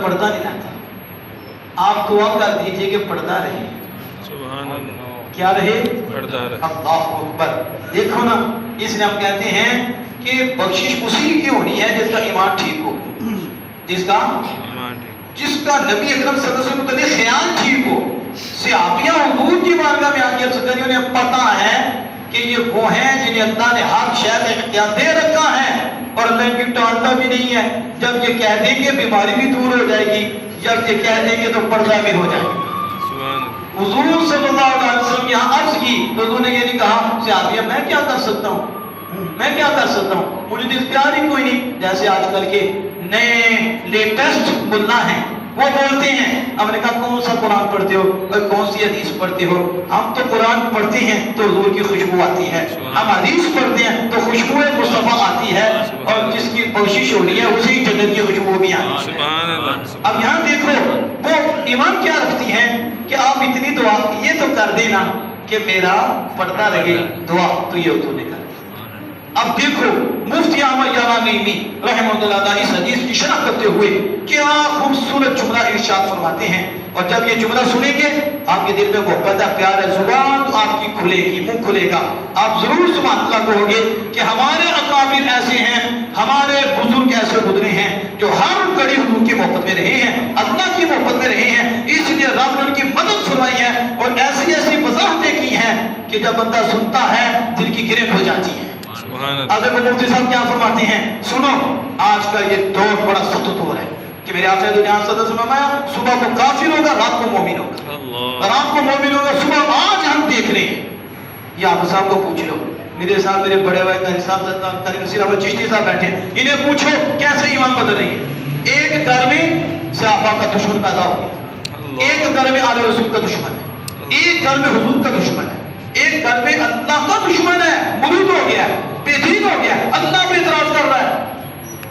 पर्दा नहीं रहता। आप दुआ कर दीजिए कि पर्दा रहे। सुभान अल्लाह। क्या रहे? पर्दा रहे। अल्लाह अकबर। देखो ना, इसलिए हम कहते हैं कि बख्शिश उसी की होनी है जिसका ईमान ठीक हो, जिसका जिसका नबी अकरम सल्लल्लाहु अलैहि वसल्लम का ख्याल ठीक हो। सहाबिया हुजूर की बारगाह में आके अर्ज़ करें, उन्हें पता है कि ये वो हैं जिन्हें अल्लाह ने हर शय का इख्तियार दे रखा है और अल्लाह इनकी टालता भी नहीं है। जब ये कह देंगे बीमारी भी दूर हो जाएगी, जब ये कह देंगे तो पर्दा भी हो जाएगा। हुजूर सल्लल्लाहु अलैहि वसल्लम यहाँ अर्ज की तो उन्होंने ये नहीं कहा सहाबिया मैं क्या कर सकता हूँ, मैं क्या कर सकता हूँ, मुझे तो इख्तियार ही कोई नहीं। जैसे आजकल के नए लेटेस्ट मुल्ला हैं, वो बोलते हैं, हमने कहा कौन सा कुरान पढ़ते हो और कौन सी हदीस पढ़ते हो? हम तो कुरान पढ़ते हैं तो हुजूर की खुशबू आती है, हम हदीस पढ़ते हैं तो खुशबू मुस्तफा आती है, और जिसकी कोशिश हो रही है उसी जन्नत की खुशबू भी आती है। अब यहाँ देखो वो ईमान क्या रखती है कि आप इतनी दुआ ये तो कर देना कि मेरा पर्दा रहे, दुआ तो ये तो नहीं कर। अब देखो मुफ्ती अहमद यारा नईमी रहमतुल्लाह इस हदीस की शरह करते हुए क्या खूबसूरत जुमला इरशाद फरमाते हैं, और जब ये जुमला सुनेंगे आपके दिल में मोहब्बत है, प्यार है, जुबान तो आपकी खुलेगी, मुंह खुलेगा, आप जरूर सुभान अल्लाह कहोगे कि हमारे अकाबिर ऐसे हैं, हमारे बुजुर्ग ऐसे गुजरे हैं जो हर घड़ी हुजूर की मोहब्बत में रहे हैं, अल्लाह की मोहब्बत में रहे हैं, इसलिए रब ने उनकी मदद फरमाई है और ऐसी ऐसी वजाहतें की हैं कि जब बंदा सुनता है दिल की गिरफ्त हो जाती है। अगर मुफ्ती साहब क्या फरमाते हैं, सुनो आज का ये दौर बड़ा सख्त दौर है कि मेरे आका दुनिया फरमाया सुबह को काफिर होगा, रात को मोमिन होगा, रात को मोमिन होगा, सुबह आज हम देख रहे हैं। ये आप साहब को पूछ लो, मेरे साथ मेरे बड़े भाई कारी साहब चिश्ती साहब बैठे, इन्हें पूछो कैसे ईमान बदल रही है। एक घर में सहाबा का दुश्मन पैदा हो गया, एक घर में आले रसूल का दुश्मन है, एक घर में हुजूर का दुश्मन है, एक घर में अल्लाह का दुश्मन है, मुरीद हो गया, बेदीन हो गया, अल्लाह पे इतराज कर रहा है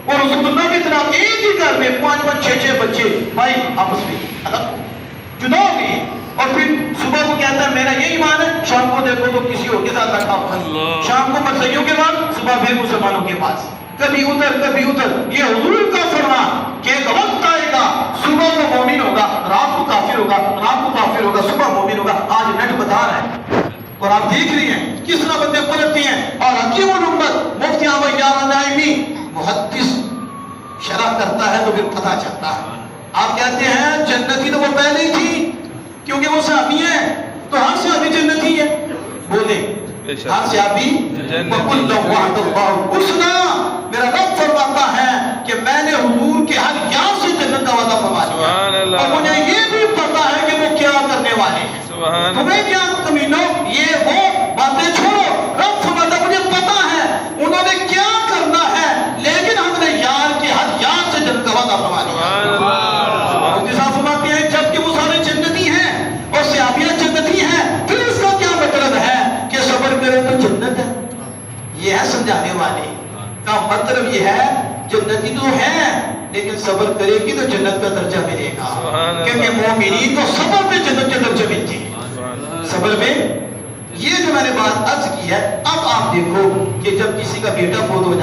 और रसूलुल्लाह पे इतराज। एक ही घर में 5-5 6-6 बच्चे भाई आपस में अलग जुदा हो गए, और फिर सुबह को कहता है मेरा ये ईमान है, शाम को देखो तो किसी और के साथ बैठा हुआ, शाम को मरसियों के बाद सुबह फिर मुसलमानों के पास, कभी उधर कभी उधर। ये हुजूर का फरमान कि एक वक्त आएगा सुबह को मोमिन होगा, रात को काफिर होगा, रात को काफिर होगा, सुबह मोमिन होगा। आज नेट बता रहा है और आप देख रही हैं किस तरह बंदे पलटती हैं। और हकीमुल उम्मत मुफ्ती अहमद यारा नईमी मुहद्दिस शरह करता है तो फिर पता चलता है। आप कहते हैं जन्नती तो वो पहले ही थी क्योंकि वो सहाबी है, तो हर सहाबी जन्नती है, बोले हर सहाबी उसना। मेरा रब फरमाता है कि मैंने हुजूर के हर यार से जन्नत का वादा फरमा दिया, और मुझे ये भी पता है कि वो क्या करने वाले हैं। तुम्हें क्या कमीनो ये वो बातें छोड़ो, रब फरमाता मुझे पता है उन्होंने क्या करना है, लेकिन हमने यार के हर यार से जन्नत का वादा फरमा दिया। फरमाते हैं जबकि वो सारे जन्नती हैं और सहाबियां जन्नती हैं, फिर इसका क्या मतलब है कि सब्र करे तो जन्नत है। ये है समझाने वाले का मतलब, ये है जन्नती तो है लेकिन सब्र करेगी तो जन्नत का दर्जा मिलेगा, क्योंकि मोमिनीन को सब्र पे जन्नत के दर्जे मिलते हैं। सब्र में ये जो मैंने बात अर्ज की है, अब आप देखो कि जब किसी का बेटा फौत हो जाता